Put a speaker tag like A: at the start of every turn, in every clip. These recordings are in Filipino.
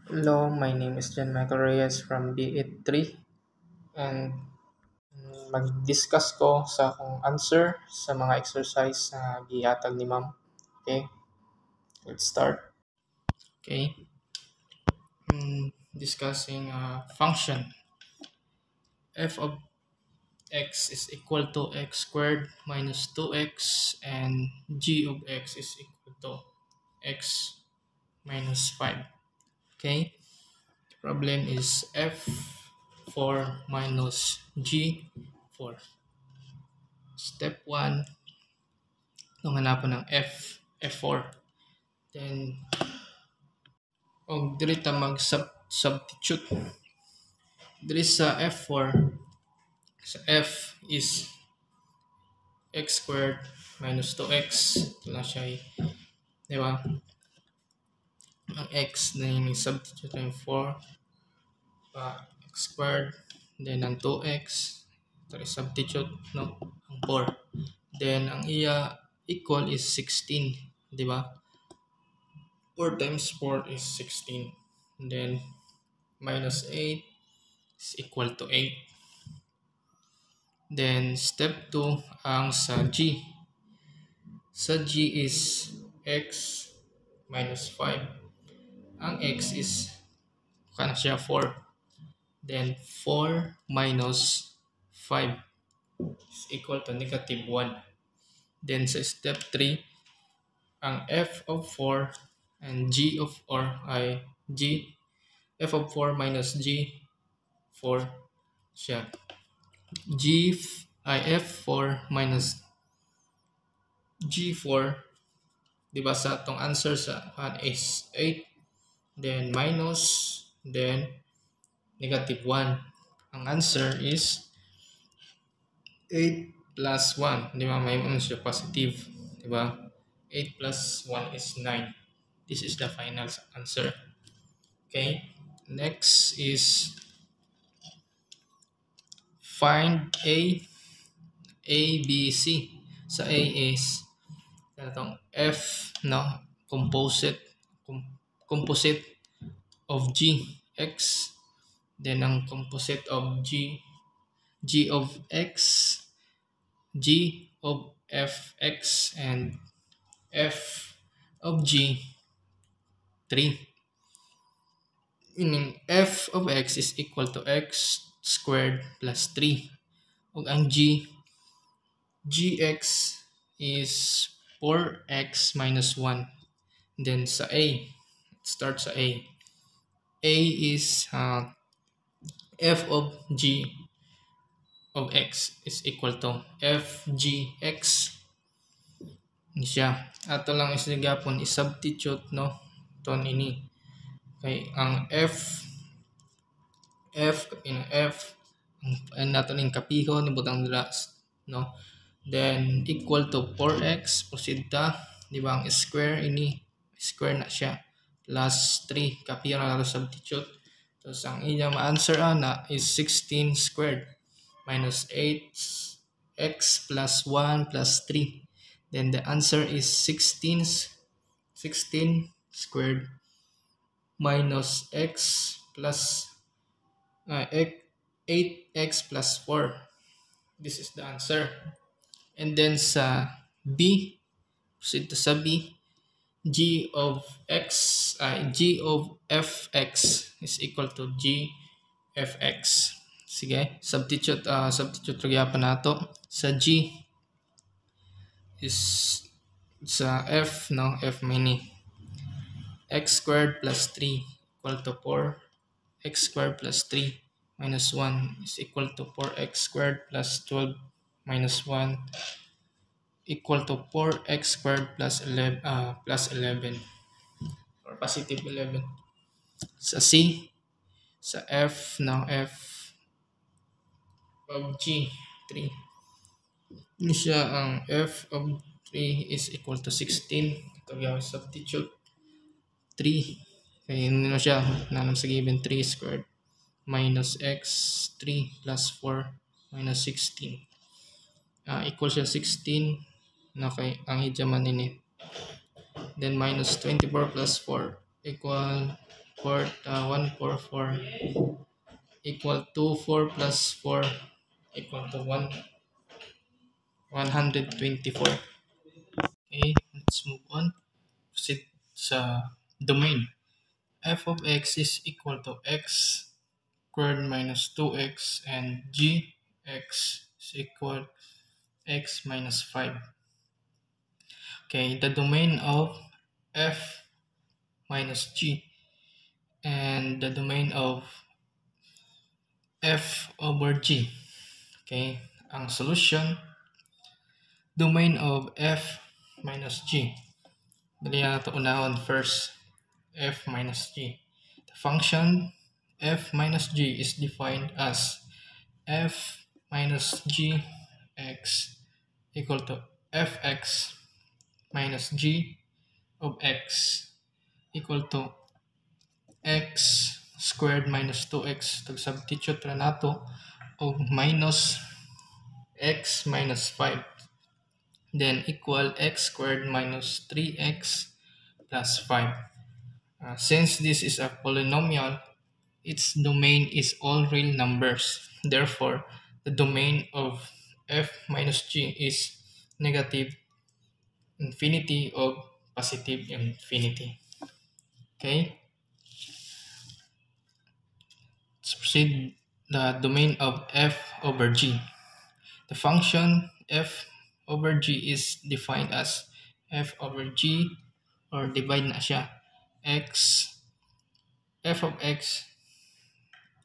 A: Hello, my name is John Michael Reyes from B83 and mag-discuss ko sa akong answer sa mga exercise na gihatag ni ma'am. Okay, let's start. Okay, discussing function. F of x is equal to x squared minus 2x and g of x is equal to x minus 5. Okay, problem is f4 minus g4. Step 1, nung hanapon ng f4. Then, og diri ta mag-substitute. Diri sa f4, sa f is x squared minus 2x. Ito lang siya, di ba? Ang x na yung substitute ng 4, x squared, then ang 2x, ito is substitute, no? Ang 4. Then, ang iya equal is 16, di ba? 4 times 4 is 16. And then, minus 8 is equal to 8. Then, step 2, ang sa g. Sa g is x minus 5. Ang x is, kana siya 4. Then, 4 minus 5 is equal to negative 1. Then, sa step 3, ang f of 4 and g of 4 ay f of 4 minus g 4 siya. F4 minus g4, di ba sa atong answer sa is 8, then minus, then negative 1. Ang answer is 8 plus 1, di ba? May siya positive, di ba? 8 plus 1 is 9. This is the final answer. Okay, next is find B, C. Sa A is itong F, no, composite of G, X. Then ang composite of G of X, G of Fx, and F of G 3. Meaning f of x is equal to x squared plus 3. Ug ang gx is 4x minus 1. Then sa A, start sa A. A is f of g of x is equal to fgx. Siya. Ato lang isligapon i-substitute, no? Ito ini. Okay, ang f ang nato ning kapihon ibutang dira, no? Then equal to 4x, proceed ta, di ba? Ang square ini square na siya, plus 3 kapihon na nato substitute. Tapos ang inyong ma-answer ana is 16 squared minus 8x plus 1 plus 3. Then the answer is 16 squared minus x plus 8x plus 4. This is the answer. And then sa B, proceed to sa B, g of fx is equal to g fx. Sige, substitute nagyapan nato. Sa G is sa F, no? F mini x squared plus 3 equal to 4. X squared plus 3 minus 1 is equal to 4x squared plus 12 minus 1 equal to 4x squared plus 11 or positive 11. Sa C, sa F, no? F of G 3. Ini siya ang f of 3 is equal to 16. Ito gawin substitute 3. Kaya yun siya, nanam sa given 3 squared minus x 3 plus 4 minus 16. Equal siya 16. Okay, ang hidyaman ini. Then minus 24 plus 4 equal 144 equal to 4 plus 4 equal to 124. Okay, let's move on. Proceed sa domain. F of x is equal to x squared minus 2x and g x is equal x minus 5. Okay, the domain of f minus g and the domain of f over g. Okay, ang solution, domain of f minus g. Dali na ito unahon first, f minus g. The function f minus g is defined as f minus g x equal to fx minus g of x equal to x squared minus 2x. Substitute ra nato o minus x minus 5, then equal x squared minus 3x plus 5. Since this is a polynomial, its domain is all real numbers. Therefore, the domain of f minus g is negative infinity or positive infinity. Okay? Let's proceed the domain of f over g. The function f over g is defined as f over g, or divide na siya, f of x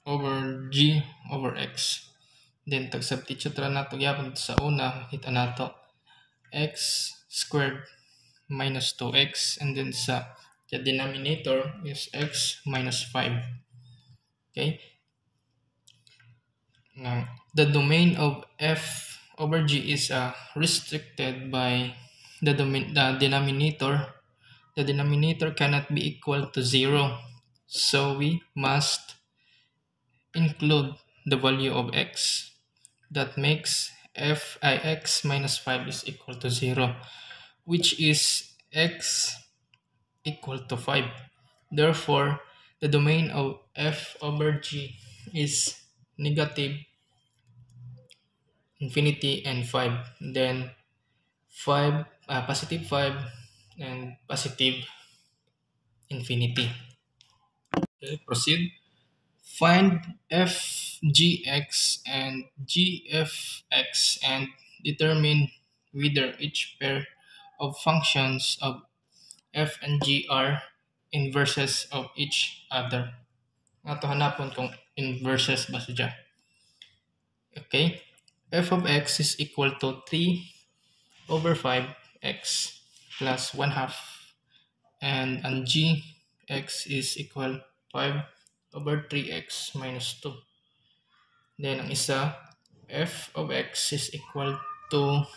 A: over g over x. Then tag-substitute ra nato gyapon sa una, kita nato x squared minus 2x, and then sa the denominator is x minus 5. Okay? Now, the domain of f over g is restricted by the denominator. The denominator cannot be equal to 0. So we must include the value of x. That makes x minus 5 is equal to 0, which is x equal to 5. Therefore, the domain of f over g is negative infinity and 5. Then positive 5 and positive infinity. Okay, proceed. Find fgx and gfx and determine whether each pair of functions of f and g are inverses of each other. Ato hanapon kung inverses ba siya. Okay? F of x is equal to 3 over 5x plus 1 half, and ang gx is equal 5 over 3x minus 2. Then ang isa, f of x is equal to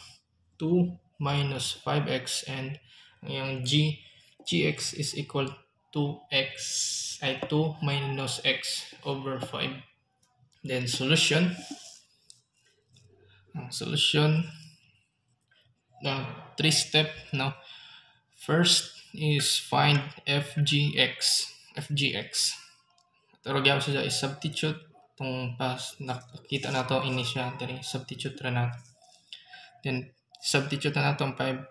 A: 2 minus 5x, and ang gx is equal to 2 minus x over 5. Then solution, three step now. First is find fgx. Pero gyapon siya is substitute tong pas nakita nato ini siya diri, substitute ra nato. Then substitute na nato ang 5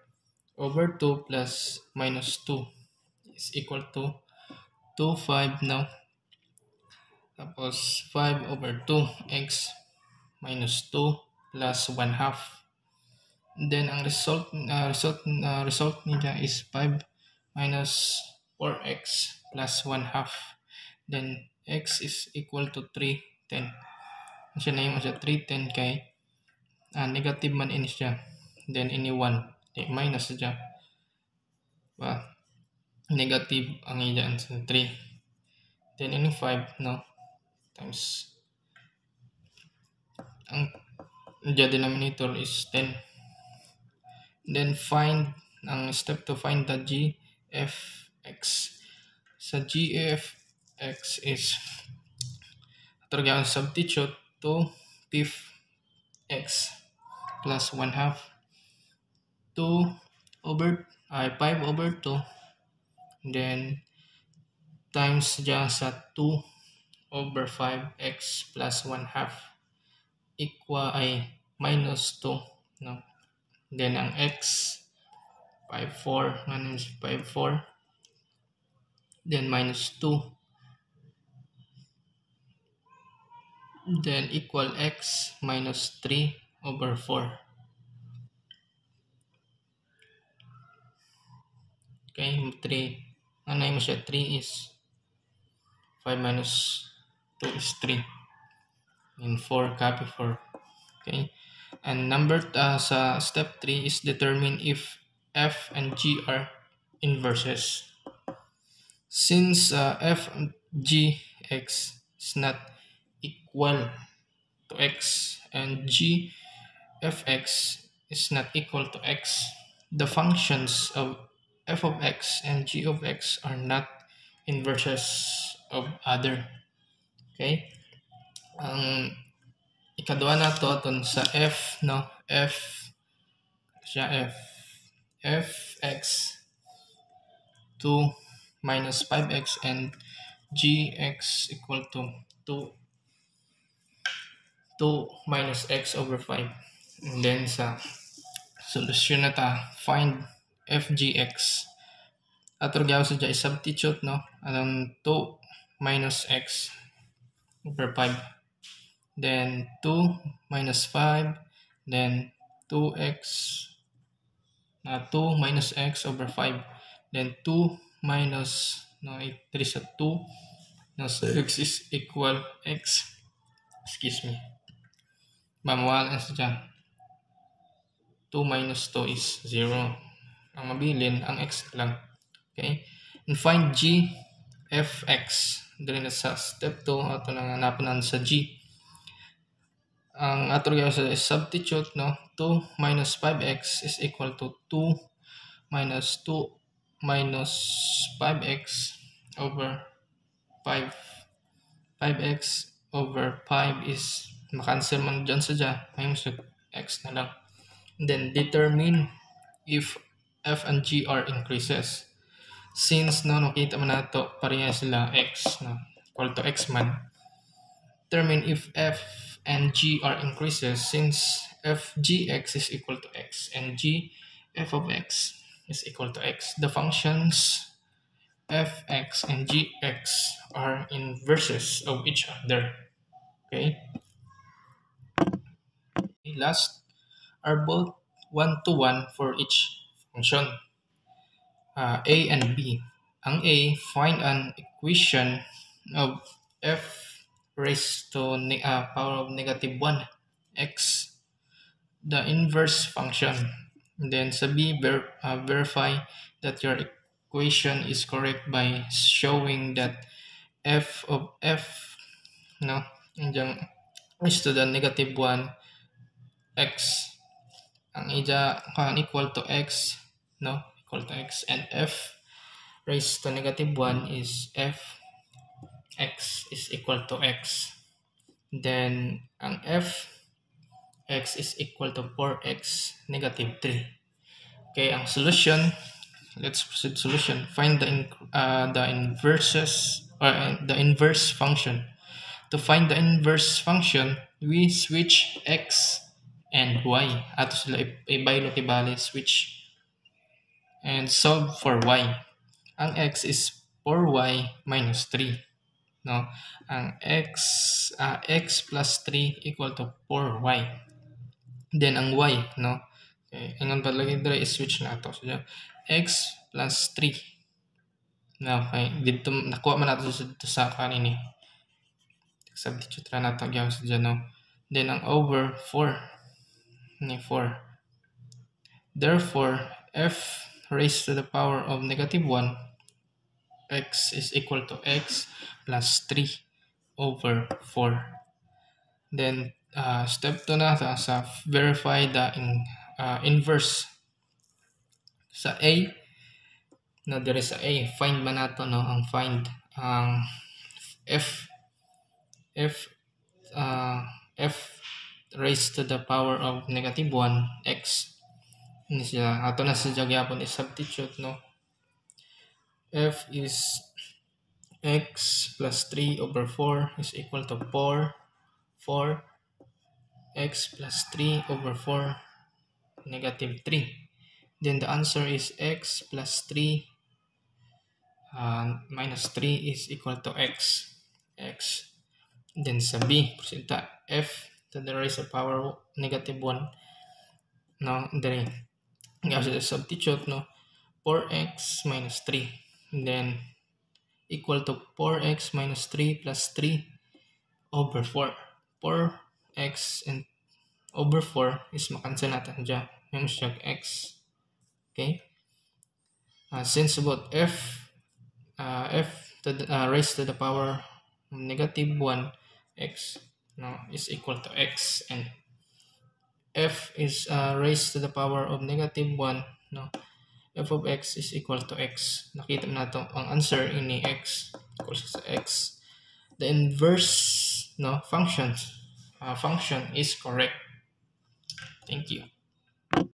A: over 2 plus minus 2 is equal to 5 now. Tapos 5 over 2 x minus 2 plus 1 half. Then ang result niya is 5 minus 4x plus 1 half. Then x is equal to 310. Siya na yung 310 kay negative man ini siya. Then ini 1 minus siya. Negative ang iya sa 3. Then ini 5 no times ang denominator is 10. Then find ang step to find the gfx. Sa gfx is targa substitute to 5x plus 1 half 5 over 2, then times dyan sa 2/5x plus 1/2 equal ay minus 2, no? Then ang x 5/4 minus 5/4, then minus 2, then equal x minus 3/4. Okay, 3. Ano mo siya? 3 is 5 minus 2 is 3. And 4, copy 4. Okay. And number sa step 3 is determine if f and g are inverses. Since f and g x is not equal to x and g f x is not equal to x, the functions of f of x and g of x are not inverses of other. Okay? Ang ikaduha na to aton sa f, no? F siya fx 2 minus 5x and gx equal to 2 minus x over 5. And then sa solusyon na ta, find fgx. Ato gyud sa dyan substitute, no? Anong 2 minus x over 5. Then 2 minus 5, then 2x 2 minus x over 5. Then 2 minus, no, 3 sa 2, no, so x is equal x. Excuse me. Mamuwalan sa dyan. 2 minus 2 is 0. Ang mabilin, ang x lang. Okay? And find g fx. Dali na sa step 2, ato nang hanapan sa g. Ang ato gawin sa substitute, no? 2 minus 5x is equal to 2 minus 5x over 5. 5x over 5 is makancel man dyan sa dyan. May mas x na lang. And then determine if f and g are increases. Since no, nakita man nato pareha sila x, no? Equal to x man. Determine if f and g are increases since f gx is equal to x and g f of x is equal to x. The functions fx and gx are inverses of each other. Okay. Last are both 1-to-1 for each function. A and b. Ang a, find an equation of f raised to power of negative 1 x, the inverse function. And then sa b, verify that your equation is correct by showing that f of f, no, is to the negative 1 x. Ang ija kan equal to x, no, equal to x, and f raised to negative 1 is f x is equal to x. Then ang f x is equal to 4x negative 3. Okay, ang solution, let's proceed solution. Find the inverses or the inverse function. To find the inverse function, we switch x and y. Ato sila ibaylo tibali switch and solve for y. Ang x is 4y minus 3. No, ang x plus 3 equal to 4y. Then ang y, no, okay, ingon pa lagi dire switch na ato. So x plus 3. No, okay, dito nakuha man nato sa kanini. Substitute ra nato gyud sa dyan, no. Then ang over 4 ni 4. Therefore f raised to the power of negative 1 x is equal to x plus 3 over 4. Then step 2 na sa verify the inverse. Sa a, no, there is a find man nato, no, ang find ang f raised to the power of negative 1 x. Ini siya ato na sa gyapon is substitute, no. F is x plus 3 over 4 is equal to 4 x plus 3 over 4 negative 3. Then the answer is x plus 3 minus 3 is equal to x. Then sa B, presenta f to the raised power negative 1. No, then substitute, no, 4x minus 3. Then equal to 4x minus 3 plus 3 over 4. 4x and over 4 is makancel natin dyan. Yung siya x. Okay? Since about f to the, raised to the power negative 1 x, no, is equal to x, and f is raised to the power of negative 1, no, f of x is equal to x. Nakita na to ang answer ini x equals to x. The inverse, no, function is correct. Thank you.